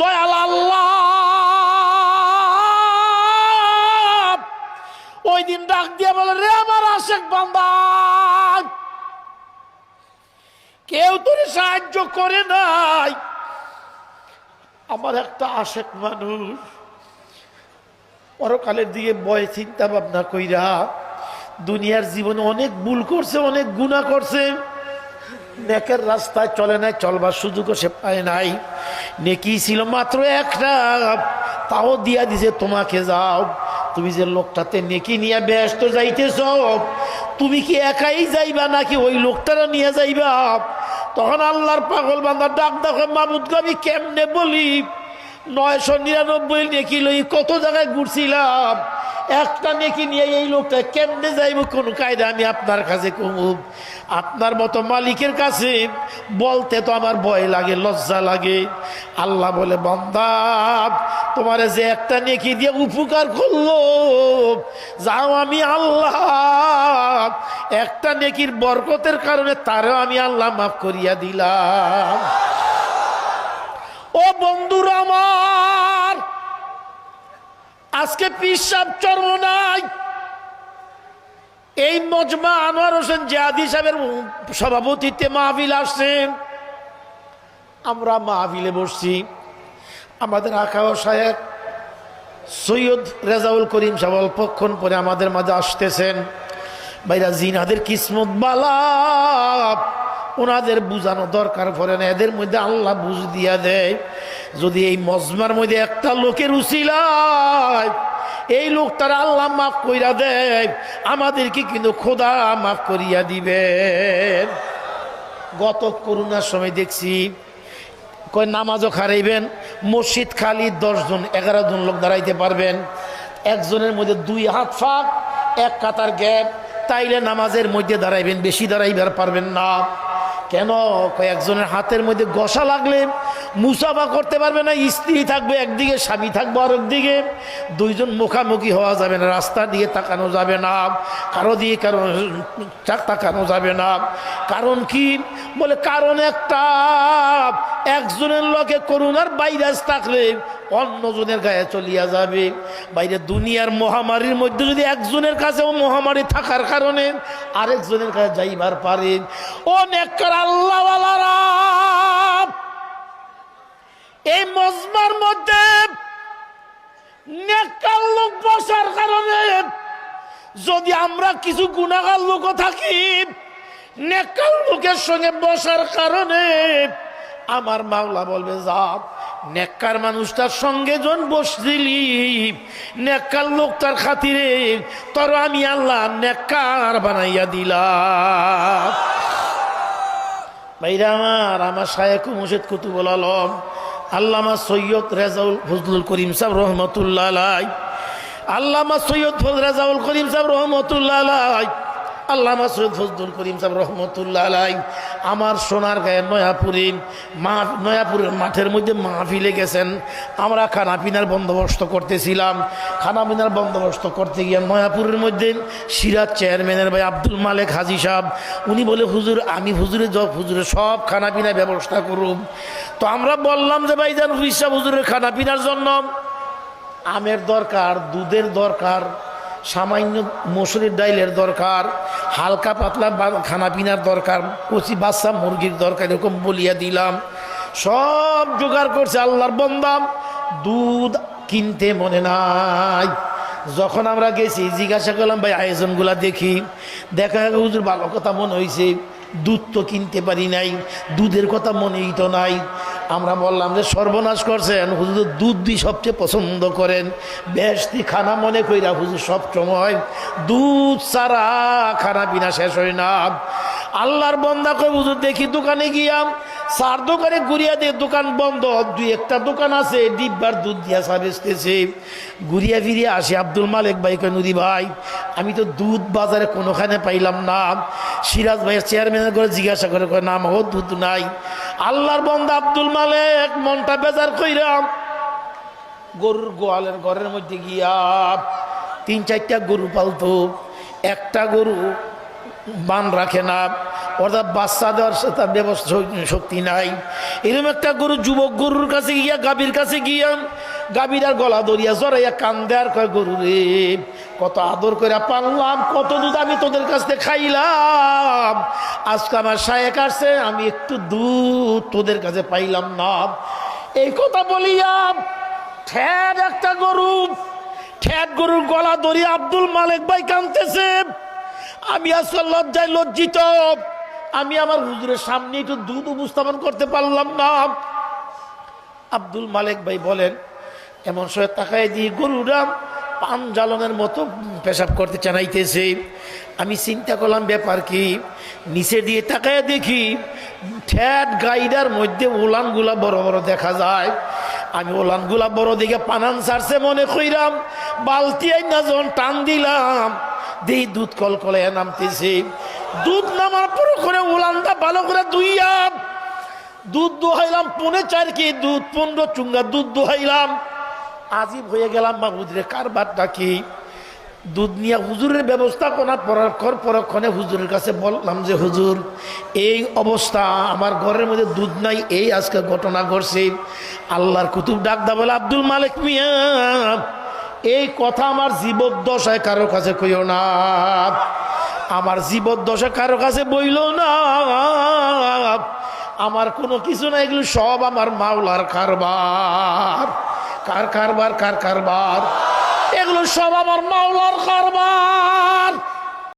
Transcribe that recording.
দয়াল আল্লাহ ওই দিন ডাক দিয়ে বলে, রে আমার আশেক বান্দা, কেউ তোর সাহায্য করে নাই, আমার একটা আশেক মানুষ পরকালের দিকে ভয় চিন্তা ভাবনা কইরা দুনিয়ার জীবনে অনেক ভুল করছে, অনেক গুনাহ করছে, নেকের রাস্তায় চলে নাই, চলবার সুযোগও সে পায় নাই। নেকি ছিল মাত্র একটা, তাও দিয়া দিছে তোমাকে, যাও তুমি যে লোকটাতে নেকি নিয়ে ব্যস্ত যাইতেছ, তুমি কি একাই যাইবা নাকি ওই লোকটারা নিয়ে যাইবা? তখন আল্লাহর পাগল বান্দা ডাক দেখো, মাবুদকে আমি কেমনে বলি, 999 নেকি লই কত জায়গায় ঘুরছিলাম, একটা নেকি নিয়ে এই লোকটা কেমনে যাইব, কোন কায়দা আমি আপনার কাছে কমু? আপনার মতো মালিকের কাছে বলতে তো আমার ভয় লাগে, লজ্জা লাগে। আল্লাহ বলে, বান্দা তোমার যে একটা নেকি দিয়ে উপকার করলো, যাও আমি আল্লাহ একটা নেকির বরকতের কারণে তারও আমি আল্লাহ মাফ করিয়া দিলাম। ও বন্ধুরা আমার, আজকে পীর সাহেব চরমনাই এই মজমা আনোয়ার হোসেন জিহাদি সাহেবের সভাপতিত্বে মাহফিল আসছেন। আমরা মাহফিলে বসছি, আমাদের আকাও সাহেব সৈয়দ রেজাউল করিম সাহেব অল্পক্ষণ পরে আমাদের মাঝে আসতেছেন। ভাইরা, জিনাদের কিসমত বালা, ওনাদের বুঝানো দরকার পড়ে না, এদের মধ্যে আল্লাহ বুঝ দিয়া দেয়। যদি এই মজমার মধ্যে একটা লোকের উসিলায় এই লোকটার আল্লাহ মাফ কইরা দেয়, আমাদেরকে কিন্তু খোদা মাফ করিয়া দিবেন। গত করোনার সময় দেখছি, কয় নামাজও খারাইবেন, মসজিদ খালি 10 জন 11 জন লোক দাঁড়াইতে পারবেন, একজনের মধ্যে 2 হাত ফাঁক, 1 কাতার গ্যাপ, তাইলে নামাজের মধ্যে দাঁড়াইবেন, বেশি দাঁড়াইবার পারবেন না। কেন? কয়েকজনের হাতের মধ্যে ঘষা লাগলে মুসাফা করতে পারবে না, স্ত্রী থাকবে একদিকে, স্বামী থাকবে আর একদিকে, 2 জন মুখামুখি হওয়া যাবে না, রাস্তার দিকে তাকানো যাবে না, কারো দিয়ে কারো তাকানো যাবে না। কারণ কি? বলে কারণ একটা, একজনের লোকে করোনার ভাইরাস থাকলে অন্যজনের গায়ে চলিয়া যাবে। বাইরে দুনিয়ার মহামারীর মধ্যে যদি একজনের কাছেও মহামারী থাকার কারণে আরেকজনের কাছে যাইবার পারে। ও নেককার আল্লাহওয়ালারা, এই মজমার মধ্যে নেককার লোক বসার কারণে যদি আমরা কিছু গুনাহগার লোকও থাকি, নেককার লোকের সঙ্গে বসার কারণে আমার মাওলা বলবে, যা নেককার মানুষটার সঙ্গে জন বসছিলি, নেককার লোকটার খাতিরে তোর আমি আল্লাহ নেককার বানাইয়া দিলাম। ভাইরা আমার শায়েখ মুর্শিদ কুতুবুল আলম আল্লামা সৈয়দ রেজাউল ফজলুল করিম সাহেব রহমতুল্লাহ আলাইহি, আল্লামা সৈয়দ রেজাউল করিম সাহেব রহমতুল্লাহ আলাইহি, আল্লামা সৈয়দ ফজলুল করিম সাহেব রহমতুল্লাহ আলাইহি আমার সোনার গায়ে নয়াপুরের মাঠের মধ্যে মাহফিলে গেছেন। আমরা খানাপিনার বন্দোবস্ত করতেছিলাম। খানাপিনার বন্দোবস্ত করতে গিয়ে নয়াপুরের মধ্যে সিরাজ চেয়ারম্যানের ভাই আব্দুল মালেক হাজি সাহেব, উনি বলে, হুজুর আমি হুজুরের সব খানাপিনার ব্যবস্থা করুন। তো আমরা বললাম যে ভাইজান, হুজুরের খানাপিনার জন্য আমের দরকার, দুধের দরকার, সামান্য মসুরির ডাইলের দরকার, হালকা পাতলা খানাপিনার দরকার, কচি বাচ্চা মুরগির দরকার, এরকম বলিয়া দিলাম। সব জোগাড় করছে আল্লাহর বান্দা, দুধ কিনতে মনে নাই। যখন আমরা গেছি জিজ্ঞাসা করলাম, ভাই আয়োজনগুলা দেখি, দেখা গেল হুজুর ভালো কথা মনে হয়েছে, দুধ তো কিনতে পারি নাই, দুধের কথা মনেই তো নাই। আমরা বললাম যে সর্বনাশ করছেন, হুজুর দুধ দিয়ে সবচেয়ে পছন্দ করেন, বেশি খানা মনে কইরা হুজুর সব সময় দুধ ছাড়া খানা পিনা শেষ হয় না। আল্লাহর বন্দা কই, হুজুর দেখি দোকানে গিয়াম, 4 দোকানে ঘুরিয়া দিয়ে দোকান বন্ধ, 2-1টা দোকান আছে ডিব্বার দুধ দিয়া চা বেচতেছে। ঘুরিয়া ফিরিয়ে আসি, আব্দুল মালেক ভাই কই, নুরি ভাই আমি তো দুধ বাজারে কোনোখানে পাইলাম না। সিরাজ ভাইয়ের চেয়ারম্যানের করে জিজ্ঞাসা করে, কয় না আমার দুধ নাই। আল্লাহর বন্দা আব্দুল মালেক মনটা বেজার কইরাম, গরুর গোয়ালের ঘরের মধ্যে গিয়া 3-4টা গরু পালতো, একটা গরু বান রাখে না, অর্থাৎ বাচ্চা দেওয়ার তার ব্যবস্থা শক্তি নাই। এরকম একটা গরু যুবক গরুর কাছে গিয়া গাভীর কাছে গিয়া গাভীর আর গলা ধরিয়া জড়াইয়া কান্দে আর কয়, গরু রে কত আদর করে পাললাম, কত দুধ আমি তোদের কাছ থেকে খাইলাম, আজকে আমার শায়েক আসছে, আমি একটু দুধ তোদের কাছে পাইলাম না। এই কথা বলিয়া ঠ্যাট একটা গরু, ঠ্যাট গরুর গলা ধরিয়া আব্দুল মালেক ভাই কাঁদতেছে। আমি আসলে লজ্জায় লজ্জিত, আমি আমার হুজুরের সামনে একটু দুধ উপস্থাপন করতে পারলাম না। আব্দুল মালেক ভাই বলেন, এমন সময় তাকায় দিয়ে গরুরা পান জ্বালনের মতো পেশাব করতে চানাইতেছে। আমি চিন্তা করলাম ব্যাপার কি, নিচে দিয়ে তাকায় দেখি ঠ্যাট গাইডার মধ্যে উলানগুলা বড় বড় দেখা যায়। আমি ওলানগুলা বড় দিকে পানান ছাড়ছে মনে কইরাম, বালতি আইনা যখন টান দিলাম দেই দুধ কলকলে নামতেছে। দুধ নামার পর করে উলানটা ভালো করে ধুইয়া দুধ দোহাইলাম, 4.5 কেজি দুধ, 15 চুঙ্গা দুধ দোহাইলাম। আজিব হয়ে গেলাম, হুজুরের কারবারটা কি। দুধ নিয়ে হুজুরের ব্যবস্থাপনা পরক্ষণে হুজুরের কাছে বললাম যে হুজুর এই অবস্থা, আমার ঘরের মধ্যে দুধ নাই, এই আজকে ঘটনা ঘটছে। আল্লাহর কুতুব ডাকদা বলে, আব্দুল মালেক মিয়া এই কথা আমার জীবদ্দশায় কারো কাছে কইও না, আমার জীবদ্দশায় কারো কাছে বইল না, আমার কোনো কিছু না, এগুলো সব আমার মাওলার কারবার। কার কারবার? কার কারবার? এগুলো সব আমার মাওলার কারবার।